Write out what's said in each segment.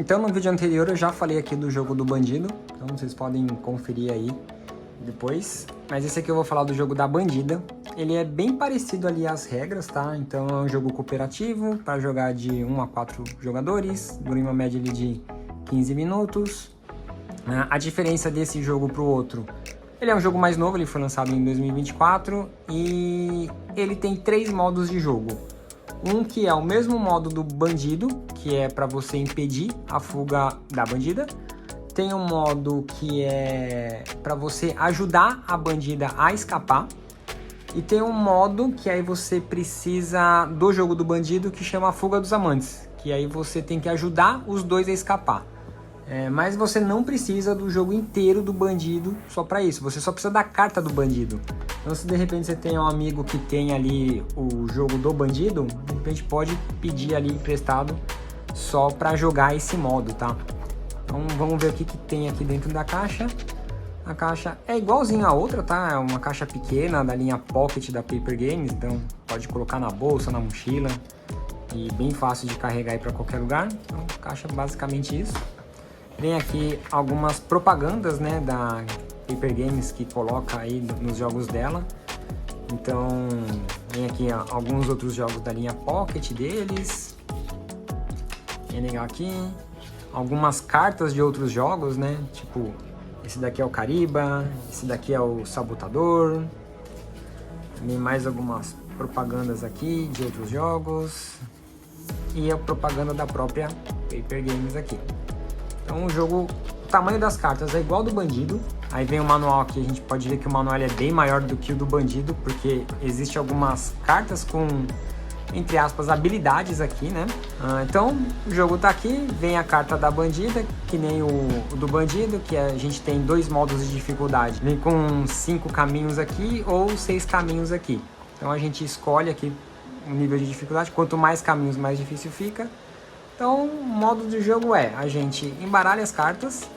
Então no vídeo anterior eu já falei aqui do jogo do bandido, então vocês podem conferir aí depois. Mas esse aqui eu vou falar do jogo da bandida. Ele é bem parecido ali às regras, tá? Então é um jogo cooperativo para jogar de 1 a 4 jogadores, dura uma média ali de 15 minutos. A diferença desse jogo para o outro, ele é um jogo mais novo, ele foi lançado em 2024 e ele tem 3 modos de jogo. Um que é o mesmo modo do bandido, que é para você impedir a fuga da bandida. Tem um modo que é para você ajudar a bandida a escapar. E tem um modo que aí você precisa do jogo do bandido, que chama Fuga dos Amantes, que aí você tem que ajudar os dois a escapar. Mas você não precisa do jogo inteiro do bandido só para isso, você só precisa da carta do bandido. Então se de repente você tem um amigo que tem ali o jogo do bandido, de repente pode pedir ali emprestado só para jogar esse modo, tá? Então vamos ver o que tem aqui dentro da caixa. A caixa é igualzinha a outra, tá? É uma caixa pequena da linha Pocket da Paper Games, então pode colocar na bolsa, na mochila e bem fácil de carregar aí para qualquer lugar. Então caixa basicamente isso. Vem aqui algumas propagandas, né, da Paper Games que coloca aí nos jogos dela. Então, vem aqui alguns outros jogos da linha Pocket deles. Bem legal aqui. Algumas cartas de outros jogos, né, tipo, esse daqui é o Cariba, esse daqui é o Sabotador. Tem mais algumas propagandas aqui de outros jogos. E a propaganda da própria Paper Games aqui. Então o jogo, o tamanho das cartas é igual ao do bandido. Aí vem o manual aqui, a gente pode ver que o manual é bem maior do que o do bandido, porque existe algumas cartas com, entre aspas, habilidades aqui, né? Então o jogo tá aqui, vem a carta da bandida, que nem o do bandido, que a gente tem 2 modos de dificuldade. Vem com 5 caminhos aqui ou 6 caminhos aqui. Então a gente escolhe aqui o nível de dificuldade, quanto mais caminhos mais difícil fica. Então, o modo de jogo é, a gente embaralha as cartas,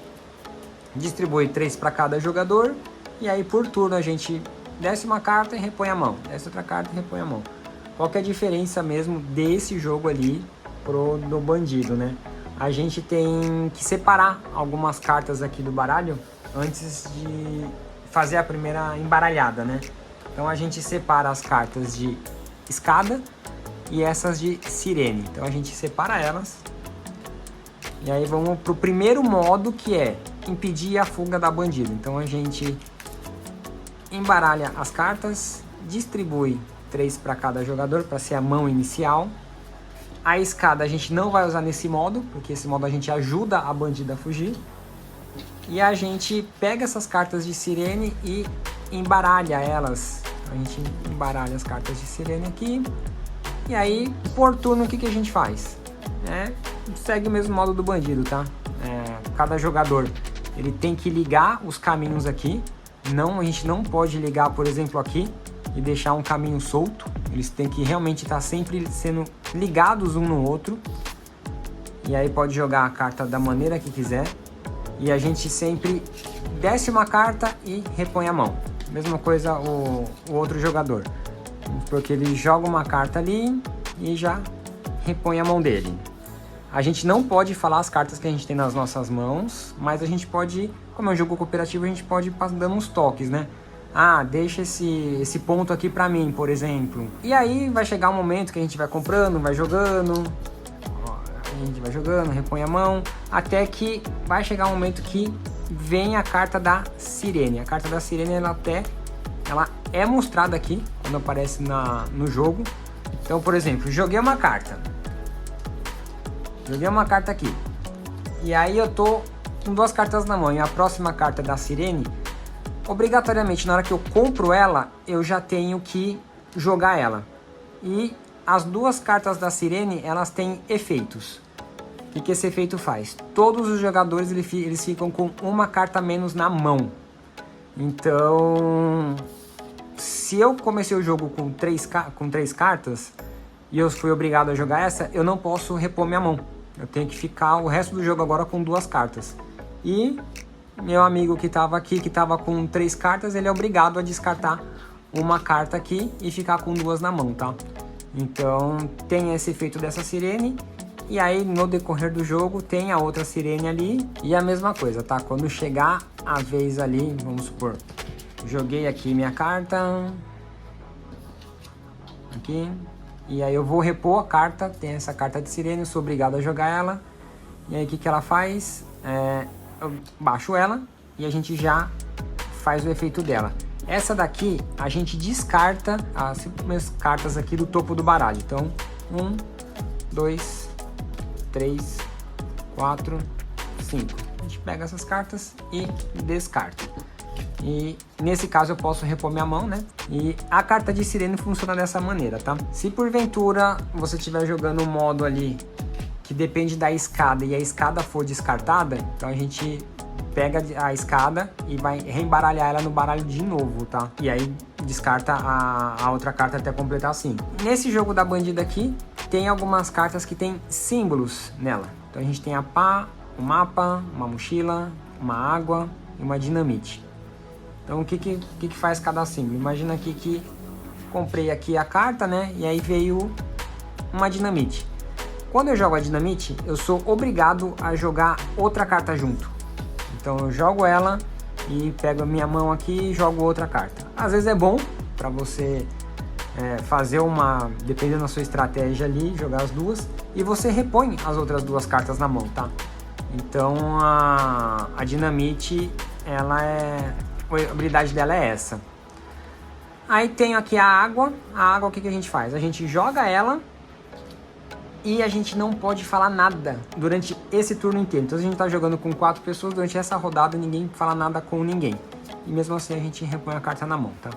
distribui 3 para cada jogador, e aí por turno a gente desce uma carta e repõe a mão, desce outra carta e repõe a mão. Qual que é a diferença mesmo desse jogo ali do bandido, né? A gente tem que separar algumas cartas aqui do baralho antes de fazer a primeira embaralhada, né? Então a gente separa as cartas de escada e essas de sirene. Então a gente separa elas. E aí vamos pro primeiro modo, que é impedir a fuga da bandida. Então a gente embaralha as cartas, distribui 3 para cada jogador para ser a mão inicial. A escada a gente não vai usar nesse modo, porque esse modo a gente ajuda a bandida a fugir. E a gente pega essas cartas de sirene e embaralha elas. A gente embaralha as cartas de sirene aqui. E aí, por turno, o que a gente faz? Segue o mesmo modo do bandido, tá? Cada jogador, ele tem que ligar os caminhos aqui. A gente não pode ligar, por exemplo, aqui e deixar um caminho solto. Eles têm que realmente estar sempre sendo ligados um no outro. E aí pode jogar a carta da maneira que quiser. E a gente sempre desce uma carta e repõe a mão. Mesma coisa o outro jogador. Porque ele joga uma carta ali e já repõe a mão dele. A gente não pode falar as cartas que a gente tem nas nossas mãos, mas a gente pode, como é um jogo cooperativo, a gente pode ir dando uns toques, né? Deixa esse ponto aqui pra mim, por exemplo. E aí vai chegar um momento que a gente vai comprando, vai jogando, a gente vai jogando, repõe a mão, até que vai chegar um momento que vem a carta da sirene. A carta da sirene, ela é mostrada aqui, quando aparece no jogo. Então, por exemplo, joguei uma carta aqui, e aí eu tô com 2 cartas na mão, e a próxima carta da sirene, obrigatoriamente, na hora que eu compro ela, eu já tenho que jogar ela. E as 2 cartas da sirene, elas têm efeitos. O que esse efeito faz? Todos os jogadores eles ficam com uma carta a menos na mão. Então, se eu comecei o jogo com 3 cartas e eu fui obrigado a jogar essa, eu não posso repor minha mão. Eu tenho que ficar o resto do jogo agora com 2 cartas. E meu amigo que estava aqui, que estava com 3 cartas, ele é obrigado a descartar uma carta aqui e ficar com 2 na mão, tá? Então tem esse efeito dessa sirene. E aí no decorrer do jogo tem a outra sirene ali e a mesma coisa, tá? Quando chegar a vez ali, vamos supor, joguei aqui minha carta, aqui, e aí eu vou repor a carta, tem essa carta de sirene, eu sou obrigado a jogar ela. E aí o que que ela faz? Eu baixo ela e a gente já faz o efeito dela. Essa daqui a gente descarta as 5 cartas aqui do topo do baralho. Então 1, 2, 3, 4, 5. A gente pega essas cartas e descarta. E nesse caso eu posso repor minha mão, né? E a carta de sirene funciona dessa maneira, tá? Se porventura você estiver jogando um modo ali que depende da escada e a escada for descartada, então a gente pega a escada e vai reembaralhar ela no baralho de novo, tá? E aí descarta a outra carta até completar assim. Nesse jogo da bandida aqui, tem algumas cartas que tem símbolos nela. Então a gente tem a pá, um mapa, uma mochila, uma água e uma dinamite. Então o que faz cada símbolo? Imagina aqui que comprei aqui a carta, né? E aí veio uma dinamite. Quando eu jogo a dinamite, eu sou obrigado a jogar outra carta junto. Então eu jogo ela e pego a minha mão aqui e jogo outra carta. Às vezes é bom para você fazer dependendo da sua estratégia ali, jogar as duas. E você repõe as outras duas cartas na mão, tá? Então a dinamite, a habilidade dela é essa. Aí tenho aqui a água. A água, o que a gente faz? A gente joga ela e a gente não pode falar nada durante esse turno inteiro. Então a gente tá jogando com 4 pessoas, durante essa rodada ninguém fala nada com ninguém. E mesmo assim a gente repõe a carta na mão, tá?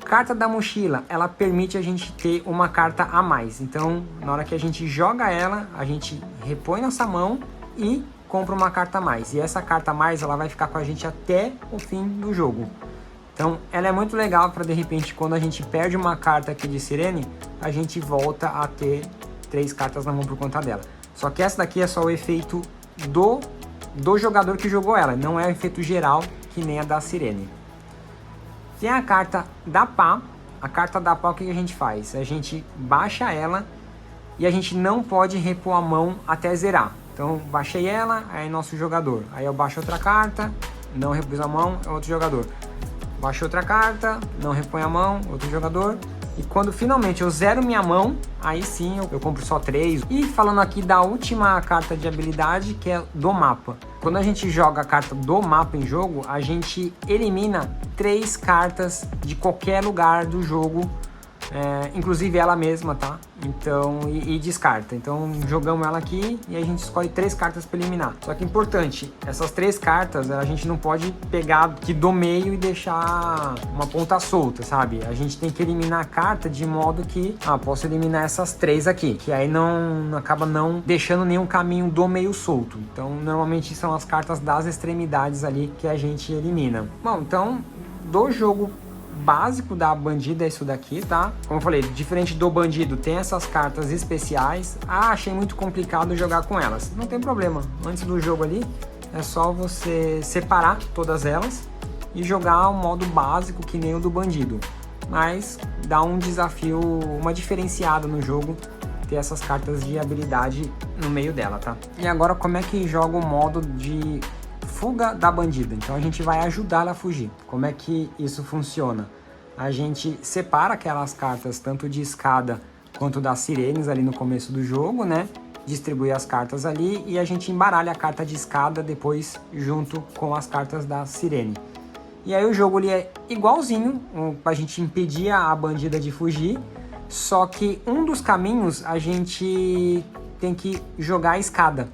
Carta da mochila, ela permite a gente ter uma carta a mais. Então na hora que a gente joga ela, a gente repõe nossa mão e compra uma carta a mais. E essa carta a mais, ela vai ficar com a gente até o fim do jogo. Então ela é muito legal para de repente quando a gente perde uma carta aqui de sirene, a gente volta a ter 3 cartas na mão por conta dela. Só que essa daqui é só o efeito do jogador que jogou ela, não é o efeito geral que nem a da sirene. Tem a carta da pá. A carta da pá, o que a gente faz? A gente baixa ela e a gente não pode repor a mão até zerar. Então baixei ela, aí nosso jogador. Aí eu baixo outra carta, não repus a mão, é outro jogador. Baixo outra carta, não repõe a mão, outro jogador. E quando finalmente eu zero minha mão, aí sim eu compro só 3. E falando aqui da última carta de habilidade, que é do mapa. Quando a gente joga a carta do mapa em jogo, a gente elimina 3 cartas de qualquer lugar do jogo, inclusive ela mesma, tá? Então, e descarta. Então jogamos ela aqui e a gente escolhe 3 cartas para eliminar. Só que importante, essas 3 cartas a gente não pode pegar aqui do meio e deixar uma ponta solta, sabe? A gente tem que eliminar a carta de modo que, posso eliminar essas 3 aqui, que aí não acaba não deixando nenhum caminho do meio solto. Então normalmente são as cartas das extremidades ali que a gente elimina. Bom, então do jogo básico da bandida é isso daqui, tá? Como eu falei, diferente do bandido, tem essas cartas especiais. Achei muito complicado jogar com elas. Não tem problema, antes do jogo ali é só você separar todas elas e jogar o modo básico que nem o do bandido. Mas dá um desafio, uma diferenciada no jogo ter essas cartas de habilidade no meio dela, tá? E agora como é que joga o modo de fuga da bandida? Então a gente vai ajudar ela a fugir. Como é que isso funciona? A gente separa aquelas cartas tanto de escada quanto das sirenes ali no começo do jogo, né? Distribui as cartas ali e a gente embaralha a carta de escada depois junto com as cartas da sirene. E aí o jogo ele é igualzinho pra gente impedir a bandida de fugir, só que um dos caminhos a gente tem que jogar a escada.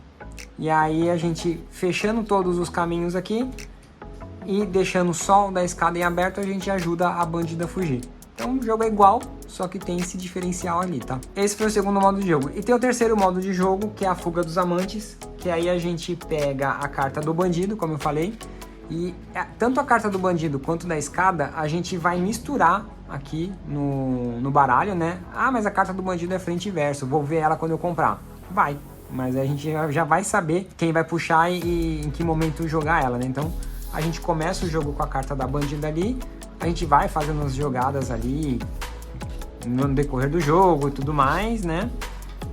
E aí a gente fechando todos os caminhos aqui e deixando só o da escada em aberto, a gente ajuda a bandida a fugir. Então o jogo é igual, só que tem esse diferencial ali, tá? Esse foi o segundo modo de jogo. E tem o terceiro modo de jogo, que é a fuga dos amantes, que aí a gente pega a carta do bandido, como eu falei, e tanto a carta do bandido quanto da escada, a gente vai misturar aqui no baralho, né? Mas a carta do bandido é frente e verso, vou ver ela quando eu comprar. Vai, mas a gente já vai saber quem vai puxar e em que momento jogar ela, né? Então a gente começa o jogo com a carta da bandida ali, a gente vai fazendo as jogadas ali no decorrer do jogo e tudo mais, né?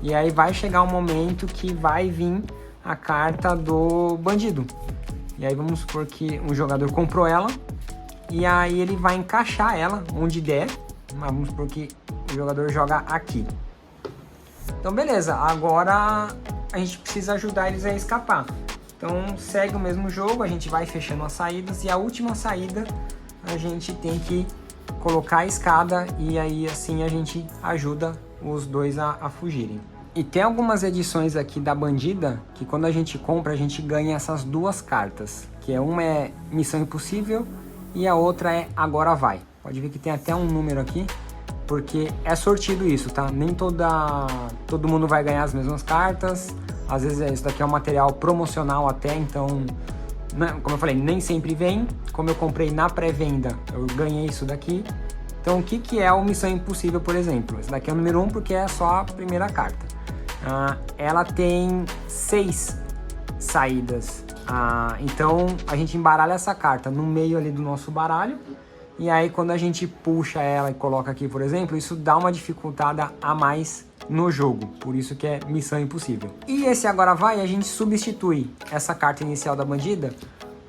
E aí vai chegar um momento que vai vir a carta do bandido. E aí vamos supor que um jogador comprou ela, e aí ele vai encaixar ela onde der. Mas vamos supor que o jogador joga aqui. Então beleza, agora a gente precisa ajudar eles a escapar. Então segue o mesmo jogo, a gente vai fechando as saídas, e a última saída a gente tem que colocar a escada, e aí assim a gente ajuda os dois a fugirem. E tem algumas edições aqui da Bandida que quando a gente compra a gente ganha essas duas cartas, que é uma é Missão Impossível e a outra é Agora Vai. Pode ver que tem até um número aqui, porque é sortido isso, tá? Nem todo mundo vai ganhar as mesmas cartas. Às vezes isso daqui é um material promocional até, então, como eu falei, nem sempre vem. Como eu comprei na pré-venda, eu ganhei isso daqui. Então o que é o Missão Impossível, por exemplo? Esse daqui é o número 1 porque é só a primeira carta. Ela tem 6 saídas. Então a gente embaralha essa carta no meio ali do nosso baralho. E aí quando a gente puxa ela e coloca aqui, por exemplo, isso dá uma dificultada a mais no jogo. Por isso que é Missão Impossível. E esse Agora Vai, a gente substitui essa carta inicial da Bandida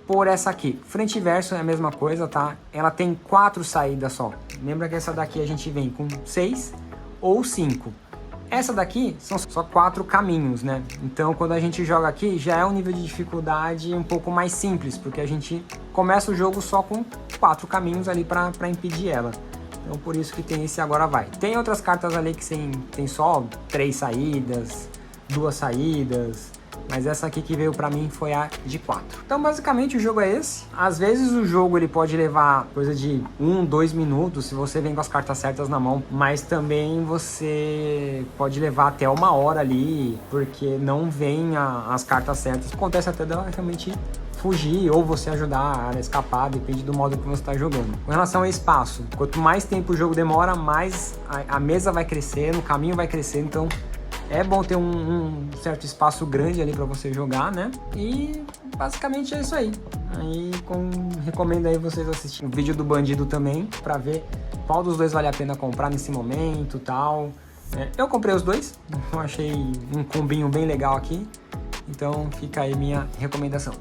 por essa aqui. Frente e verso é a mesma coisa, tá? Ela tem 4 saídas só. Lembra que essa daqui a gente vem com 6 ou 5. Essa daqui são só 4 caminhos, né? Então quando a gente joga aqui já é um nível de dificuldade um pouco mais simples, porque a gente começa o jogo só com 4 caminhos ali para impedir ela. Então por isso que tem esse Agora Vai. Tem outras cartas ali que tem só 3 saídas, 2 saídas, mas essa aqui que veio pra mim foi a de 4. Então basicamente o jogo é esse. Às vezes o jogo ele pode levar coisa de 1, 2 minutos se você vem com as cartas certas na mão, mas também você pode levar até 1 hora ali, porque não vem as cartas certas. Acontece até dela realmente fugir ou você ajudar a escapar, depende do modo que você está jogando. Com relação ao espaço, quanto mais tempo o jogo demora, mais a mesa vai crescendo, o caminho vai crescendo, então é bom ter um certo espaço grande ali para você jogar, né? E basicamente é isso aí. Recomendo aí vocês assistirem o vídeo do Bandido também, para ver qual dos dois vale a pena comprar nesse momento e tal. Eu comprei os dois, eu achei um combinho bem legal aqui, então fica aí minha recomendação.